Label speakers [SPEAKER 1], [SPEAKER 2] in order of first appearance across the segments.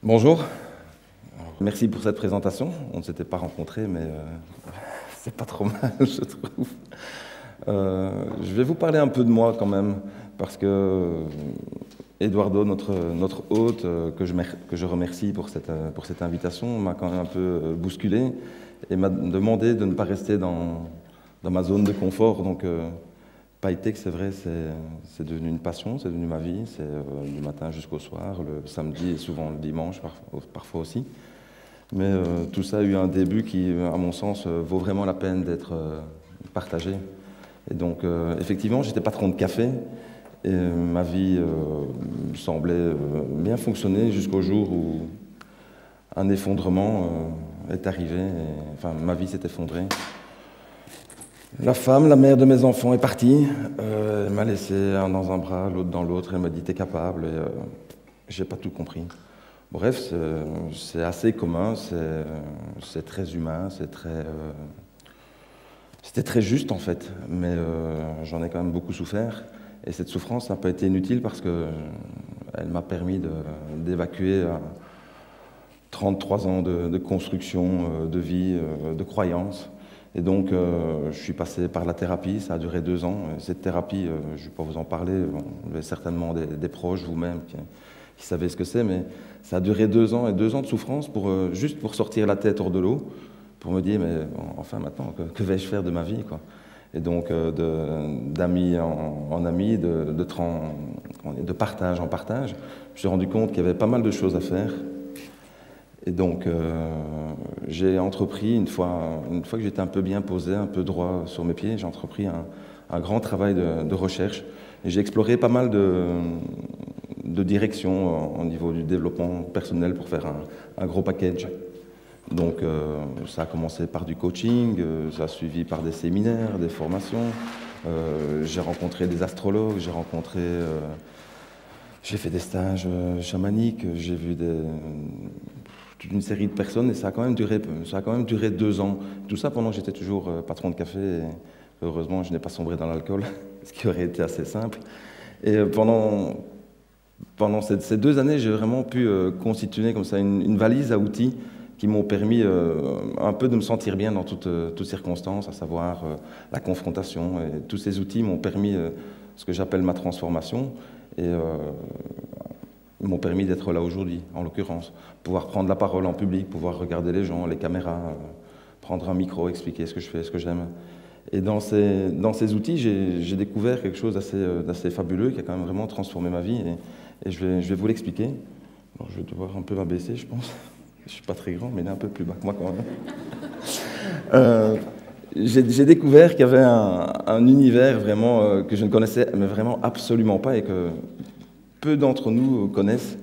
[SPEAKER 1] Bonjour, merci pour cette présentation. On ne s'était pas rencontrés, mais c'est pas trop mal, je trouve. Je vais vous parler un peu de moi quand même, parce que Eduardo, notre hôte, que je remercie pour cette invitation, m'a quand même un peu bousculé et m'a demandé de ne pas rester dans ma zone de confort. Donc, PyTech, c'est vrai, c'est devenu une passion, c'est devenu ma vie, c'est du matin jusqu'au soir, le samedi et souvent le dimanche, parfois aussi. Mais tout ça a eu un début qui, à mon sens, vaut vraiment la peine d'être partagé. Et donc, effectivement, j'étais patron de café et ma vie semblait bien fonctionner jusqu'au jour où un effondrement est arrivé. Enfin, ma vie s'est effondrée. La femme, la mère de mes enfants, est partie. Elle m'a laissé un dans un bras, l'autre dans l'autre. Elle m'a dit t'es capable. Et j'ai pas tout compris. Bref, c'est assez commun, c'est très humain, c'était très juste en fait. Mais j'en ai quand même beaucoup souffert. Et cette souffrance n'a pas été inutile parce que elle m'a permis d'évacuer 33 ans de construction, de vie, de croyances. Et donc, je suis passé par la thérapie, ça a duré 2 ans. Et cette thérapie, je ne vais pas vous en parler, vous avez certainement des proches, vous-même, qui savez ce que c'est, mais ça a duré 2 ans, et 2 ans de souffrance, juste pour sortir la tête hors de l'eau, pour me dire, mais enfin maintenant, que vais-je faire de ma vie, quoi. Et donc, d'amis en amis, de partage en partage, je me suis rendu compte qu'il y avait pas mal de choses à faire. Et donc, j'ai entrepris, une fois que j'étais un peu bien posé, un peu droit sur mes pieds, j'ai entrepris un grand travail de recherche. Et j'ai exploré pas mal de directions au niveau du développement personnel pour faire un gros package. Donc, ça a commencé par du coaching, ça a suivi par des séminaires, des formations. J'ai rencontré des astrologues, j'ai fait des stages chamaniques, j'ai vu toute une série de personnes et ça a quand même duré 2 ans. Tout ça pendant que j'étais toujours patron de café. Et heureusement, je n'ai pas sombré dans l'alcool, ce qui aurait été assez simple. Et pendant ces 2 années, j'ai vraiment pu constituer comme ça une valise à outils qui m'ont permis un peu de me sentir bien dans toutes circonstances, à savoir la confrontation. Et tous ces outils m'ont permis ce que j'appelle ma transformation. Et ils m'ont permis d'être là aujourd'hui, en l'occurrence. Pouvoir prendre la parole en public, pouvoir regarder les gens, les caméras, prendre un micro, expliquer ce que je fais, ce que j'aime. Et dans ces outils, j'ai découvert quelque chose d'assez fabuleux qui a quand même vraiment transformé ma vie. Et je vais vous l'expliquer. Alors, je vais devoir un peu m'abaisser, je pense. Je ne suis pas très grand, mais il est un peu plus bas que moi quand même. J'ai découvert qu'il y avait un univers vraiment que je ne connaissais mais vraiment absolument pas et que peu d'entre nous connaissent.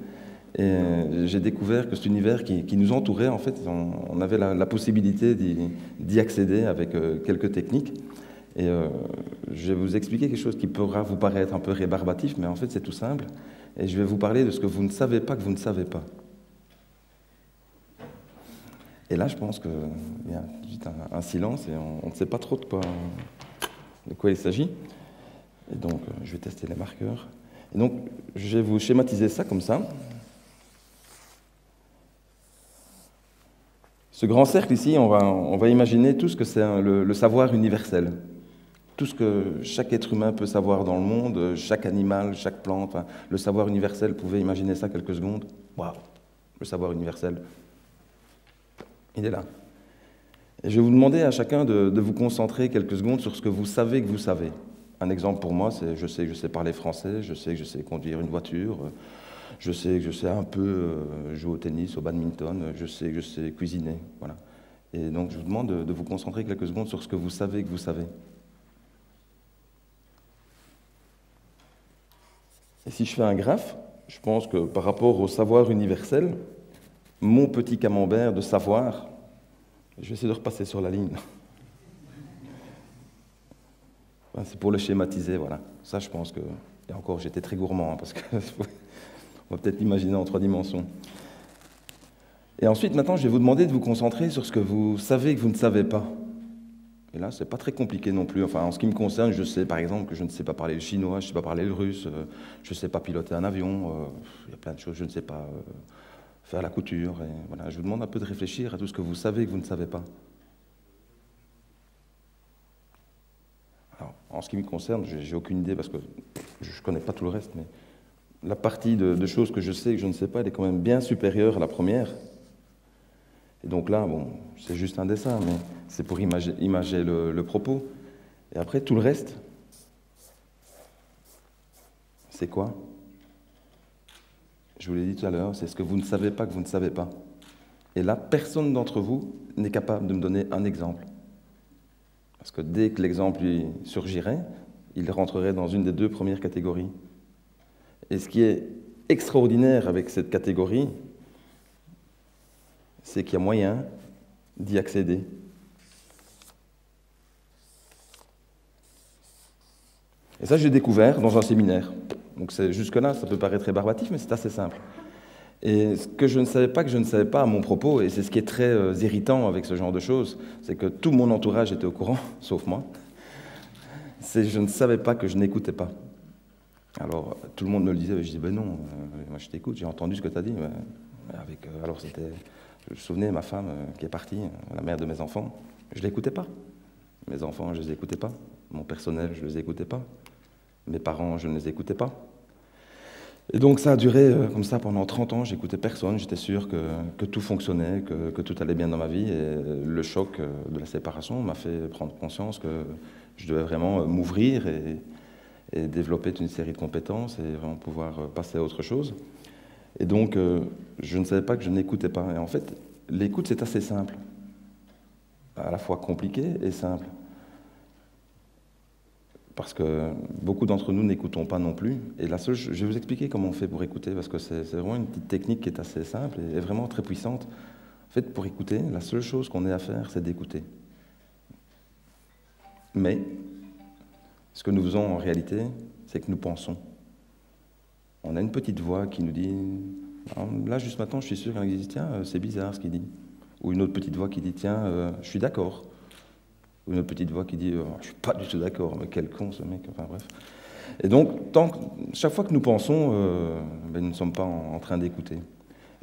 [SPEAKER 1] Et j'ai découvert que cet univers qui nous entourait, en fait, on avait la possibilité d'y accéder avec quelques techniques. Et je vais vous expliquer quelque chose qui pourra vous paraître un peu rébarbatif, mais en fait c'est tout simple. Et je vais vous parler de ce que vous ne savez pas que vous ne savez pas. Et là, je pense qu'il y a juste un silence et on ne sait pas trop de quoi il s'agit. Et donc, je vais tester les marqueurs. Et donc, je vais vous schématiser ça comme ça. Ce grand cercle ici, on va imaginer tout ce que c'est le savoir universel. Tout ce que chaque être humain peut savoir dans le monde, chaque animal, chaque plante. Enfin, le savoir universel, vous pouvez imaginer ça quelques secondes. Waouh, le savoir universel. Il est là. Et je vais vous demander à chacun de vous concentrer quelques secondes sur ce que vous savez que vous savez. Un exemple pour moi, c'est je sais que je sais parler français, je sais que je sais conduire une voiture, je sais que je sais un peu jouer au tennis, au badminton, je sais que je sais cuisiner. Voilà. Et donc je vous demande de vous concentrer quelques secondes sur ce que vous savez que vous savez. Et si je fais un graphe, je pense que par rapport au savoir universel, mon petit camembert de savoir, je vais essayer de repasser sur la ligne. C'est pour le schématiser, voilà. Ça, je pense que... Et encore, j'étais très gourmand, hein, parce que on va peut-être l'imaginer en 3 dimensions. Et ensuite, maintenant, je vais vous demander de vous concentrer sur ce que vous savez que vous ne savez pas. Et là, c'est pas très compliqué non plus. Enfin, en ce qui me concerne, je sais, par exemple, que je ne sais pas parler le chinois, je ne sais pas parler le russe, je ne sais pas piloter un avion, il y a plein de choses, je ne sais pas... faire la couture. Et voilà, je vous demande un peu de réfléchir à tout ce que vous savez et que vous ne savez pas. Alors, en ce qui me concerne, j'ai aucune idée parce que je ne connais pas tout le reste, mais la partie de choses que je sais et que je ne sais pas, elle est quand même bien supérieure à la première. Et donc là, bon, c'est juste un dessin, mais c'est pour imager le propos. Et après, tout le reste, c'est quoi? Je vous l'ai dit tout à l'heure, c'est ce que vous ne savez pas que vous ne savez pas. Et là, personne d'entre vous n'est capable de me donner un exemple. Parce que dès que l'exemple lui surgirait, il rentrerait dans une des deux premières catégories. Et ce qui est extraordinaire avec cette catégorie, c'est qu'il y a moyen d'y accéder. Et ça, j'ai découvert dans un séminaire. Donc jusque-là, ça peut paraître rébarbatif, mais c'est assez simple. Et ce que je ne savais pas à mon propos, et c'est ce qui est très irritant avec ce genre de choses, c'est que tout mon entourage était au courant, sauf moi, c'est que je ne savais pas que je n'écoutais pas. Alors, tout le monde me le disait, je dis, ben non, moi je t'écoute, j'ai entendu ce que tu as dit. Alors c'était, je me souvenais, ma femme qui est partie, la mère de mes enfants, je ne l'écoutais pas. Mes enfants, je ne les écoutais pas. Mon personnel, je ne les écoutais pas. Mes parents, je ne les écoutais pas. Et donc ça a duré comme ça pendant 30 ans, j'écoutais personne, j'étais sûr que tout fonctionnait, que tout allait bien dans ma vie. Et le choc de la séparation m'a fait prendre conscience que je devais vraiment m'ouvrir et développer une série de compétences et vraiment pouvoir passer à autre chose. Et donc, je ne savais pas que je n'écoutais pas. Et en fait, l'écoute, c'est assez simple, à la fois compliqué et simple. Parce que beaucoup d'entre nous n'écoutons pas non plus. Et je vais vous expliquer comment on fait pour écouter, parce que c'est vraiment une petite technique qui est assez simple et vraiment très puissante. En fait, pour écouter, la seule chose qu'on ait à faire, c'est d'écouter. Mais, ce que nous faisons en réalité, c'est que nous pensons. On a une petite voix qui nous dit, là, juste maintenant, je suis sûr qu'elle dit, tiens, c'est bizarre ce qu'il dit. Ou une autre petite voix qui dit, tiens, je suis d'accord. Ou une petite voix qui dit je ne suis pas du tout d'accord, mais quel con ce mec, enfin bref. Et donc, chaque fois que nous pensons, nous ne sommes pas en train d'écouter.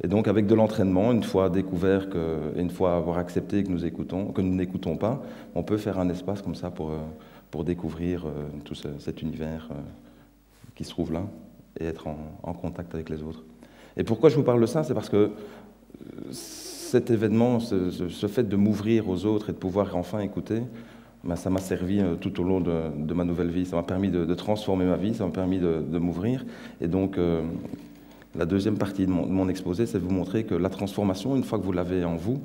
[SPEAKER 1] Et donc, avec de l'entraînement, une fois découvert et une fois avoir accepté que nous n'écoutons pas, on peut faire un espace comme ça pour découvrir tout cet univers qui se trouve là et être en contact avec les autres. Et pourquoi je vous parle de ça? C'est parce que cet événement, ce fait de m'ouvrir aux autres et de pouvoir enfin écouter, ça m'a servi tout au long de ma nouvelle vie. Ça m'a permis de transformer ma vie, ça m'a permis de m'ouvrir. Et donc, la deuxième partie de mon exposé, c'est de vous montrer que la transformation, une fois que vous l'avez en vous,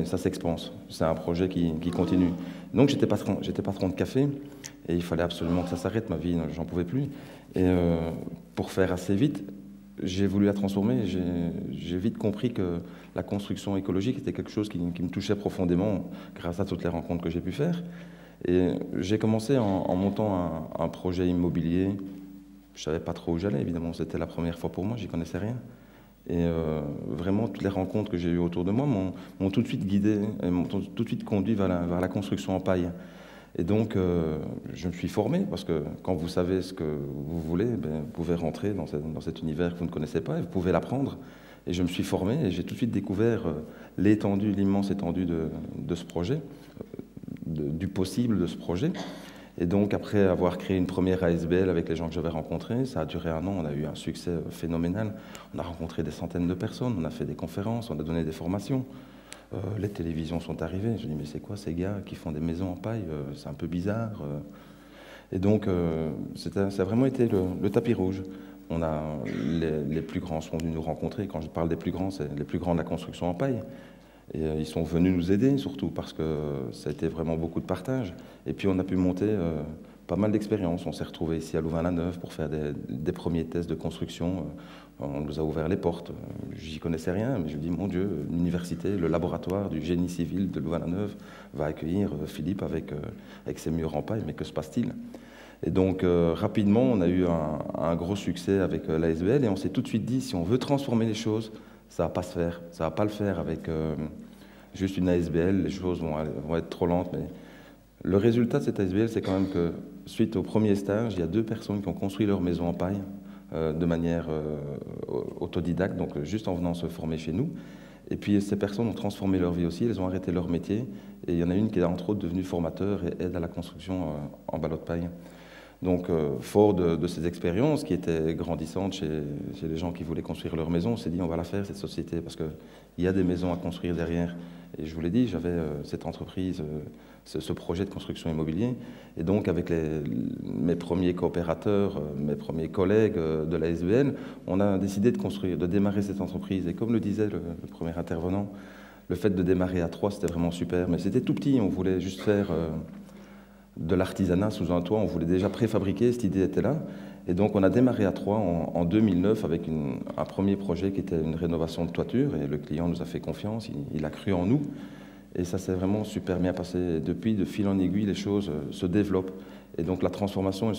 [SPEAKER 1] ça s'expanse. C'est un projet qui continue. Donc, j'étais patron de café et il fallait absolument que ça s'arrête, ma vie, j'en pouvais plus. Et pour faire assez vite, j'ai voulu la transformer. J'ai vite compris que la construction écologique était quelque chose qui me touchait profondément grâce à toutes les rencontres que j'ai pu faire. Et j'ai commencé en montant un projet immobilier. Je ne savais pas trop où j'allais, évidemment. C'était la première fois pour moi, j'y connaissais rien. Et vraiment, toutes les rencontres que j'ai eues autour de moi m'ont tout de suite guidé, m'ont tout de suite conduit vers la construction en paille. Et donc, je me suis formé, parce que quand vous savez ce que vous voulez, vous pouvez rentrer dans cet univers que vous ne connaissez pas, et vous pouvez l'apprendre. Et je me suis formé, et j'ai tout de suite découvert l'immense étendue de ce projet, du possible de ce projet. Et donc, après avoir créé une première ASBL avec les gens que j'avais rencontrés, ça a duré 1 an, on a eu un succès phénoménal. On a rencontré des centaines de personnes, on a fait des conférences, on a donné des formations. Les télévisions sont arrivées. Je dis, mais c'est quoi ces gars qui font des maisons en paille? C'est un peu bizarre. Et donc, ça a vraiment été le tapis rouge. Les plus grands sont venus nous rencontrer. Quand je parle des plus grands, c'est les plus grands de la construction en paille. Et ils sont venus nous aider, surtout, parce que ça a été vraiment beaucoup de partage. Et puis, on a pu monter pas mal d'expériences. On s'est retrouvés ici à Louvain-la-Neuve pour faire des premiers tests de construction. On nous a ouvert les portes. J'y connaissais rien, mais je me dis, mon Dieu, l'université, le laboratoire du génie civil de Louvain-la-Neuve va accueillir Philippe avec ses murs en paille, mais que se passe-t-il? Et donc, rapidement, on a eu un gros succès avec l'ASBL, et on s'est tout de suite dit, si on veut transformer les choses, ça ne va pas se faire. Ça ne va pas le faire avec juste une ASBL, les choses vont être trop lentes. Mais le résultat de cette ASBL, c'est quand même que, suite au premier stage, il y a 2 personnes qui ont construit leur maison en paille de manière autodidacte, donc juste en venant se former chez nous. Et puis ces personnes ont transformé leur vie aussi, elles ont arrêté leur métier. Et il y en a une qui est entre autres devenue formateur et aide à la construction en ballot de paille. Donc, fort de ces expériences qui étaient grandissantes chez les gens qui voulaient construire leur maison, on s'est dit on va la faire cette société parce qu'il y a des maisons à construire derrière. Et je vous l'ai dit, j'avais cette entreprise, ce projet de construction immobilier. Et donc, avec mes premiers coopérateurs, mes premiers collègues de la SBL, on a décidé de démarrer cette entreprise. Et comme le disait le premier intervenant, le fait de démarrer à 3, c'était vraiment super. Mais c'était tout petit, on voulait juste faire de l'artisanat sous un toit, on voulait déjà préfabriquer, cette idée était là. Et donc on a démarré à 3 en 2009 avec un premier projet qui était une rénovation de toiture et le client nous a fait confiance, il a cru en nous et ça s'est vraiment super bien passé. Et depuis, de fil en aiguille, les choses se développent et donc la transformation,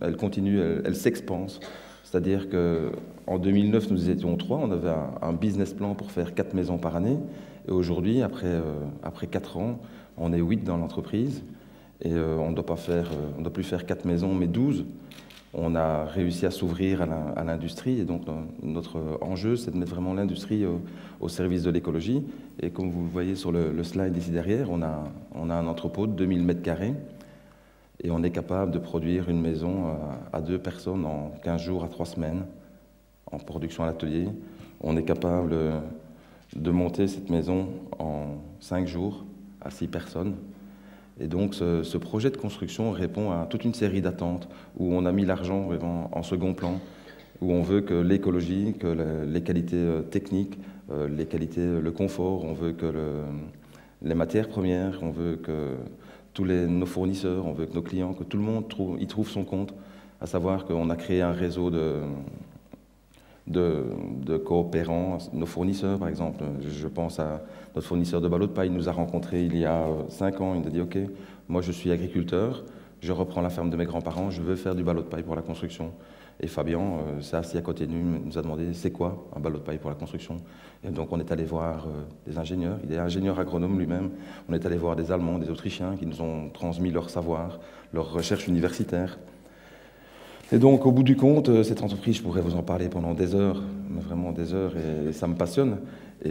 [SPEAKER 1] elle s'expanse. C'est-à-dire qu'en 2009, nous étions 3, on avait un business plan pour faire 4 maisons par année et aujourd'hui, après 4 ans, on est 8 dans l'entreprise. Et on ne doit plus faire 4 maisons, mais 12. On a réussi à s'ouvrir à l'industrie. Et donc, notre enjeu, c'est de mettre vraiment l'industrie au service de l'écologie. Et comme vous le voyez sur le slide ici derrière, on a un entrepôt de 2000 m². Et on est capable de produire une maison à 2 personnes en 15 jours à 3 semaines, en production à l'atelier. On est capable de monter cette maison en 5 jours à 6 personnes. Et donc ce projet de construction répond à toute une série d'attentes où on a mis l'argent vraiment en second plan, où on veut que l'écologie, que les qualités techniques, les qualités, le confort, on veut que les matières premières, on veut que nos fournisseurs, on veut que nos clients, que tout le monde y trouve son compte, à savoir qu'on a créé un réseau de coopérants, nos fournisseurs par exemple. Je pense à notre fournisseur de ballots de paille, il nous a rencontrés il y a 5 ans, il nous a dit « Ok, moi je suis agriculteur, je reprends la ferme de mes grands-parents, je veux faire du ballot de paille pour la construction. » Et Fabien s'est assis à côté de nous, il nous a demandé « C'est quoi un ballot de paille pour la construction ?» Et donc on est allé voir des ingénieurs, il est ingénieur agronome lui-même, on est allé voir des Allemands, des Autrichiens qui nous ont transmis leur savoir, leur recherche universitaire. Et donc, au bout du compte, cette entreprise, je pourrais vous en parler pendant des heures, mais vraiment des heures, et ça me passionne. Et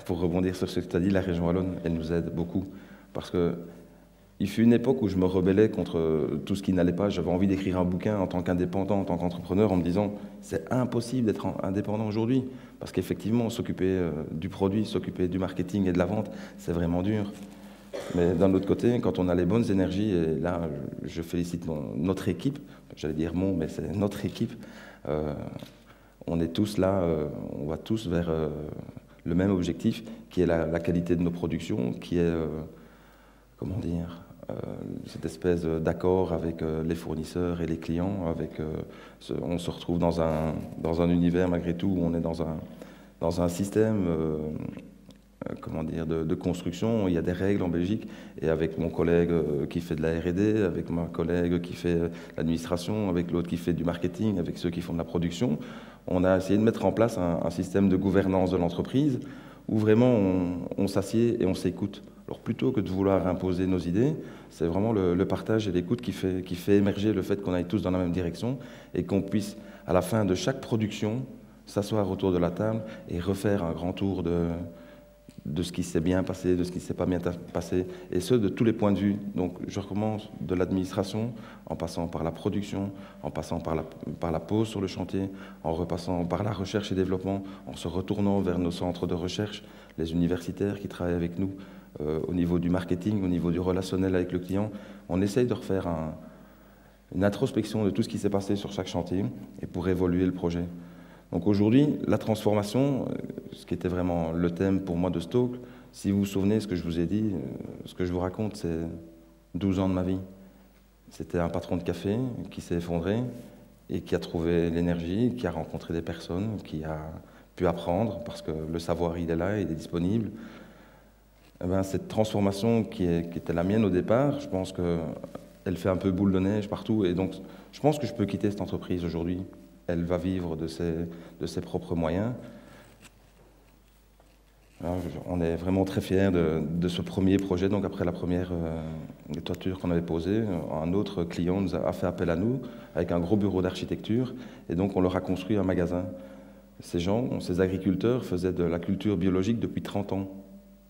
[SPEAKER 1] pour rebondir sur ce que tu as dit, la région wallonne, elle nous aide beaucoup. Parce qu'il fut une époque où je me rebellais contre tout ce qui n'allait pas. J'avais envie d'écrire un bouquin en tant qu'indépendant, en tant qu'entrepreneur, en me disant « c'est impossible d'être indépendant aujourd'hui ». Parce qu'effectivement, s'occuper du produit, s'occuper du marketing et de la vente, c'est vraiment dur. Mais d'un autre côté, quand on a les bonnes énergies, et là, je félicite notre équipe, j'allais dire mais c'est notre équipe, on est tous là, on va tous vers le même objectif, qui est la qualité de nos productions, qui est, comment dire, cette espèce d'accord avec les fournisseurs et les clients. On se retrouve dans un univers, malgré tout, où on est dans un système comment dire, de construction. Il y a des règles en Belgique, et avec mon collègue qui fait de la R&D, avec ma collègue qui fait l'administration, avec l'autre qui fait du marketing, avec ceux qui font de la production, on a essayé de mettre en place un système de gouvernance de l'entreprise où vraiment on s'assied et on s'écoute. Alors plutôt que de vouloir imposer nos idées, c'est vraiment le partage et l'écoute qui fait émerger le fait qu'on aille tous dans la même direction et qu'on puisse, à la fin de chaque production, s'asseoir autour de la table et refaire un grand tour de ce qui s'est bien passé, de ce qui ne s'est pas bien passé, et ce, de tous les points de vue. Donc je recommence de l'administration, en passant par la production, en passant par la pause sur le chantier, en repassant par la recherche et développement, en se retournant vers nos centres de recherche, les universitaires qui travaillent avec nous, au niveau du marketing, au niveau du relationnel avec le client. On essaye de refaire une introspection de tout ce qui s'est passé sur chaque chantier, et pour évoluer le projet. Donc aujourd'hui, la transformation, ce qui était vraiment le thème pour moi de Stoke, si vous vous souvenez ce que je vous ai dit, ce que je vous raconte, c'est 12 ans de ma vie. C'était un patron de café qui s'est effondré et qui a trouvé l'énergie, qui a rencontré des personnes, qui a pu apprendre, parce que le savoir, il est là, il est disponible. Eh bien, cette transformation qui était la mienne au départ, je pense qu'elle fait un peu boule de neige partout. Et donc, je pense que je peux quitter cette entreprise aujourd'hui. Elle va vivre de ses propres moyens. Alors, on est vraiment très fiers de ce premier projet. Donc après la première toiture qu'on avait posée, un autre client nous a fait appel à nous avec un gros bureau d'architecture et donc on leur a construit un magasin. Ces gens, ces agriculteurs faisaient de la culture biologique depuis 30 ans.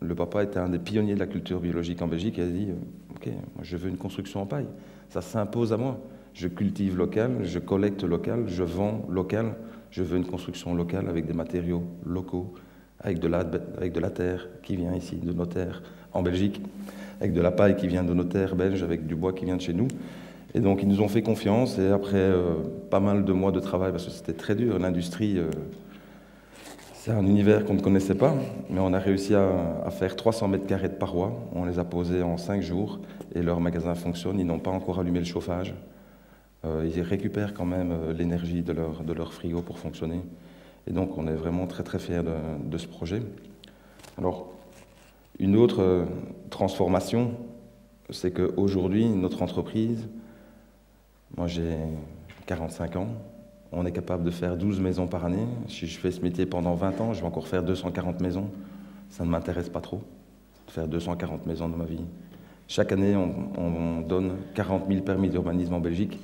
[SPEAKER 1] Le papa était un des pionniers de la culture biologique en Belgique et a dit ok, moi je veux une construction en paille. Ça s'impose à moi. Je cultive local, je collecte local, je vends local. Je veux une construction locale avec des matériaux locaux, avec de la terre qui vient ici, de nos terres en Belgique, avec de la paille qui vient de nos terres belges, avec du bois qui vient de chez nous. Et donc ils nous ont fait confiance et après pas mal de mois de travail, parce que c'était très dur, l'industrie, c'est un univers qu'on ne connaissait pas, mais on a réussi à faire 300 mètres carrés de parois. On les a posés en 5 jours et leur magasin fonctionne. Ils n'ont pas encore allumé le chauffage. Ils récupèrent quand même l'énergie de leur frigo pour fonctionner. Et donc on est vraiment très très fiers de ce projet. Alors, une autre transformation, c'est qu'aujourd'hui, notre entreprise, moi j'ai 45 ans, on est capable de faire 12 maisons par année. Si je fais ce métier pendant 20 ans, je vais encore faire 240 maisons. Ça ne m'intéresse pas trop, de faire 240 maisons dans ma vie. Chaque année, on donne 40 000 permis d'urbanisme en Belgique.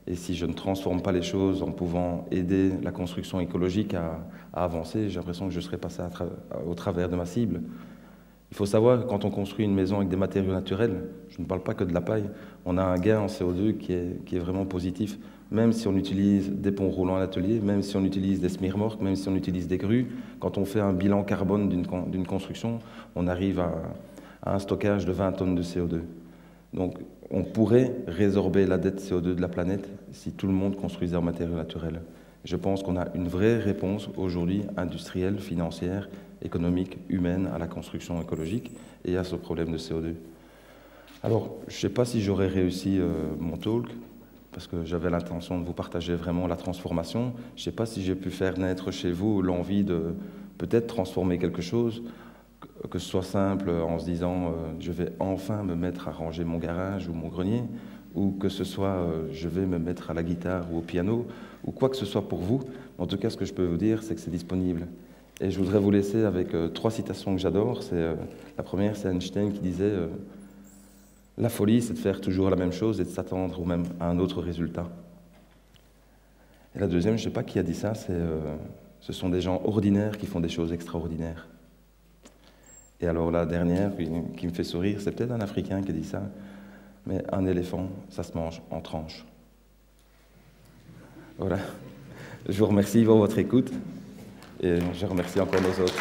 [SPEAKER 1] Et si je ne transforme pas les choses en pouvant aider la construction écologique à avancer, j'ai l'impression que je serai passé au travers de ma cible. Il faut savoir que quand on construit une maison avec des matériaux naturels, je ne parle pas que de la paille, on a un gain en CO2 qui est vraiment positif. Même si on utilise des ponts roulants à l'atelier, même si on utilise des semi-remorques, même si on utilise des grues, quand on fait un bilan carbone d'une construction, on arrive à un stockage de 20 tonnes de CO2. Donc on pourrait résorber la dette CO2 de la planète si tout le monde construisait en matériaux naturels. Je pense qu'on a une vraie réponse aujourd'hui industrielle, financière, économique, humaine à la construction écologique et à ce problème de CO2. Alors, je ne sais pas si j'aurais réussi mon talk, parce que j'avais l'intention de vous partager vraiment la transformation. Je ne sais pas si j'ai pu faire naître chez vous l'envie de peut-être transformer quelque chose, que ce soit simple en se disant je vais enfin me mettre à ranger mon garage ou mon grenier, ou que ce soit je vais me mettre à la guitare ou au piano, ou quoi que ce soit pour vous. En tout cas, ce que je peux vous dire, c'est que c'est disponible. Et je voudrais vous laisser avec 3 citations que j'adore. La première, c'est Einstein qui disait la folie, c'est de faire toujours la même chose et de s'attendre ou même à un autre résultat. Et la deuxième, je ne sais pas qui a dit ça, ce sont des gens ordinaires qui font des choses extraordinaires. Et alors la dernière qui me fait sourire, c'est peut-être un Africain qui a dit ça, mais un éléphant, ça se mange en tranches. Voilà. Je vous remercie pour votre écoute et je remercie encore nos autres.